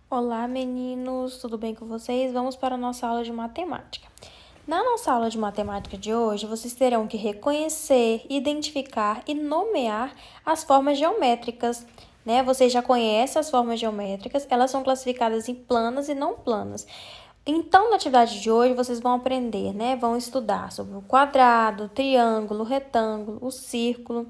Olá, meninos, tudo bem com vocês? Vamos para a nossa aula de matemática. Na nossa aula de matemática de hoje, vocês terão que reconhecer, identificar e nomear as formas geométricas, né? Vocês já conhecem as formas geométricas, elas são classificadas em planas e não planas. Então, na atividade de hoje, vocês vão aprender, né? Vão estudar sobre o quadrado, o triângulo, o retângulo, o círculo.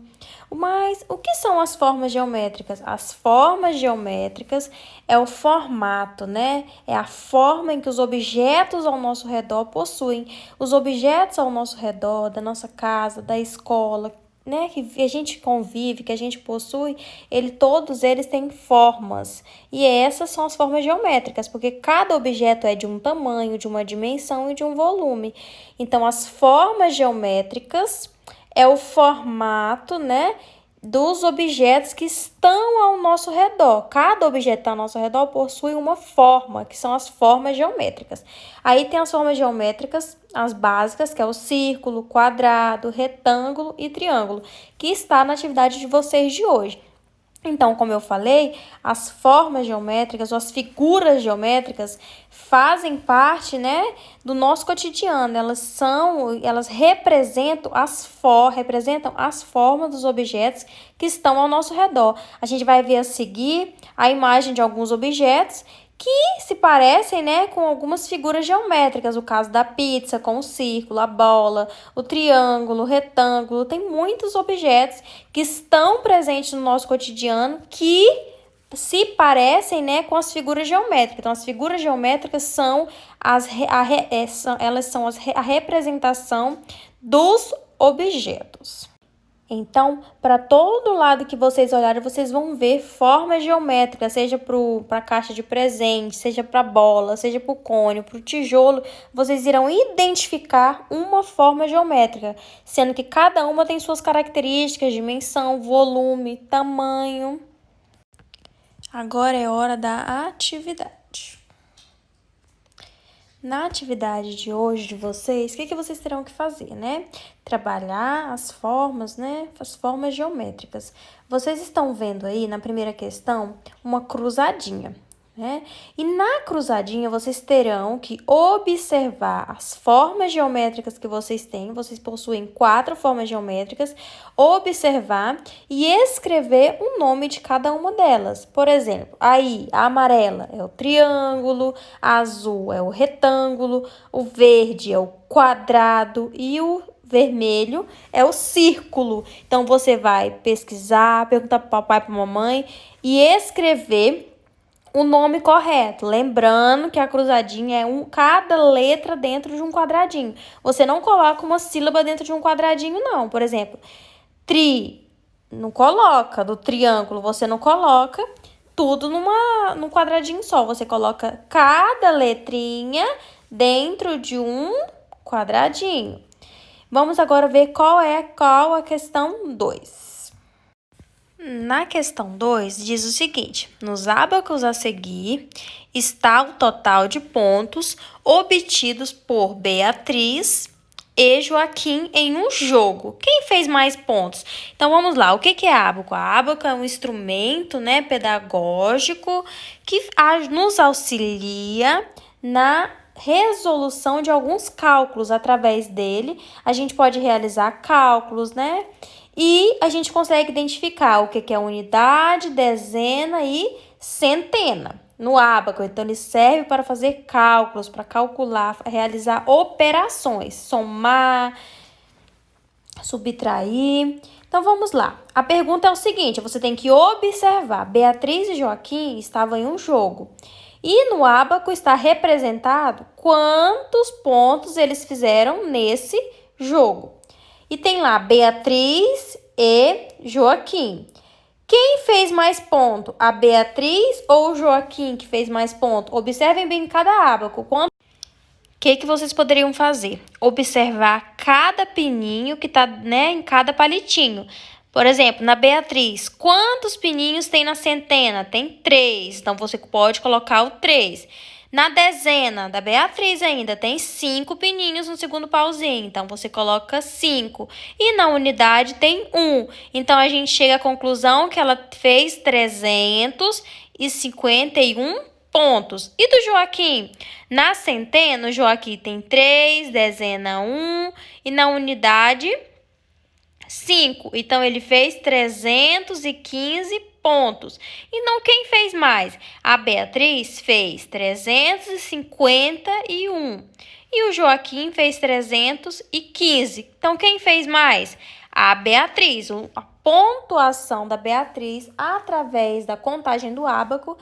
Mas o que são as formas geométricas? As formas geométricas é o formato, né? É a forma em que os objetos ao nosso redor possuem. Os objetos ao nosso redor, da nossa casa, da escola, né, que a gente convive, que a gente possui, todos eles têm formas. E essas são as formas geométricas, porque cada objeto é de um tamanho, de uma dimensão e de um volume. Então, as formas geométricas é o formato, né, dos objetos que estão ao nosso redor. Cada objeto ao nosso redor possui uma forma, que são as formas geométricas. Aí tem as formas geométricas, as básicas, que é o círculo, quadrado, retângulo e triângulo, que está na atividade de vocês de hoje. Então, como eu falei, as formas geométricas ou as figuras geométricas fazem parte, né, do nosso cotidiano. Elas representam as formas dos objetos que estão ao nosso redor. A gente vai ver a seguir a imagem de alguns objetos que se parecem, né, com algumas figuras geométricas. O caso da pizza, com o círculo, a bola, o triângulo, o retângulo. Tem muitos objetos que estão presentes no nosso cotidiano que se parecem, né, com as figuras geométricas. Então, as figuras geométricas são a representação dos objetos. Então, para todo lado que vocês olharem, vocês vão ver formas geométricas, seja para a caixa de presente, seja para a bola, seja para o cone, para o tijolo, vocês irão identificar uma forma geométrica, sendo que cada uma tem suas características, dimensão, volume, tamanho. Agora é hora da atividade. Na atividade de hoje de vocês, o que vocês terão que fazer, né? Trabalhar as formas, né? As formas geométricas. Vocês estão vendo aí na primeira questão uma cruzadinha, né? E na cruzadinha vocês terão que observar as formas geométricas que vocês têm. Vocês possuem 4 formas geométricas. Observar e escrever o nome de cada uma delas. Por exemplo, aí a amarela é o triângulo, a azul é o retângulo, o verde é o quadrado e o vermelho é o círculo. Então, você vai pesquisar, perguntar para o papai e para a mamãe e escrever o nome correto. Lembrando que a cruzadinha é cada letra dentro de um quadradinho. Você não coloca uma sílaba dentro de um quadradinho, não. Por exemplo, não coloca. Do triângulo, você não coloca tudo num quadradinho só. Você coloca cada letrinha dentro de um quadradinho. Vamos agora ver qual a questão 2. Na questão 2, diz o seguinte: nos ábacos a seguir está o total de pontos obtidos por Beatriz e Joaquim em um jogo. Quem fez mais pontos? Então, vamos lá. O que é ábaco? A ábaco é um instrumento, né, pedagógico que nos auxilia na resolução de alguns cálculos. Através dele, a gente pode realizar cálculos, né? E a gente consegue identificar o que é unidade, dezena e centena no ábaco. Então, ele serve para fazer cálculos, para calcular, realizar operações, somar, subtrair. Então, vamos lá. A pergunta é o seguinte, você tem que observar. Beatriz e Joaquim estavam em um jogo. E no ábaco está representado quantos pontos eles fizeram nesse jogo. E tem lá Beatriz e Joaquim. Quem fez mais ponto? A Beatriz ou o Joaquim que fez mais ponto? Observem bem cada ábaco. O que vocês poderiam fazer? Observar cada pininho que está, né, em cada palitinho. Por exemplo, na Beatriz, quantos pininhos tem na centena? Tem 3, então você pode colocar o 3. Na dezena da Beatriz ainda tem 5 pininhos no segundo pauzinho, então você coloca 5. E na unidade tem 1, então a gente chega à conclusão que ela fez 351 pontos. E do Joaquim? Na centena, o Joaquim tem 3, dezena 1 e na unidade 5. Então, ele fez 315 pontos. E não quem fez mais? A Beatriz fez 351. E o Joaquim fez 315. Então, quem fez mais? A Beatriz. A pontuação da Beatriz, através da contagem do ábaco,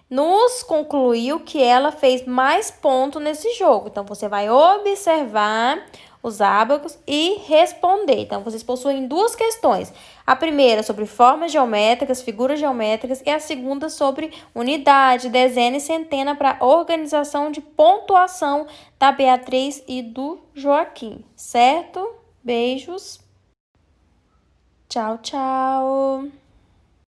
nos concluiu que ela fez mais pontos nesse jogo. Então, você vai observar os ábacos e responder. Então, vocês possuem duas questões. A primeira sobre formas geométricas, figuras geométricas, e a segunda sobre unidade, dezena e centena para organização de pontuação da Beatriz e do Joaquim, certo? Beijos. Tchau, tchau.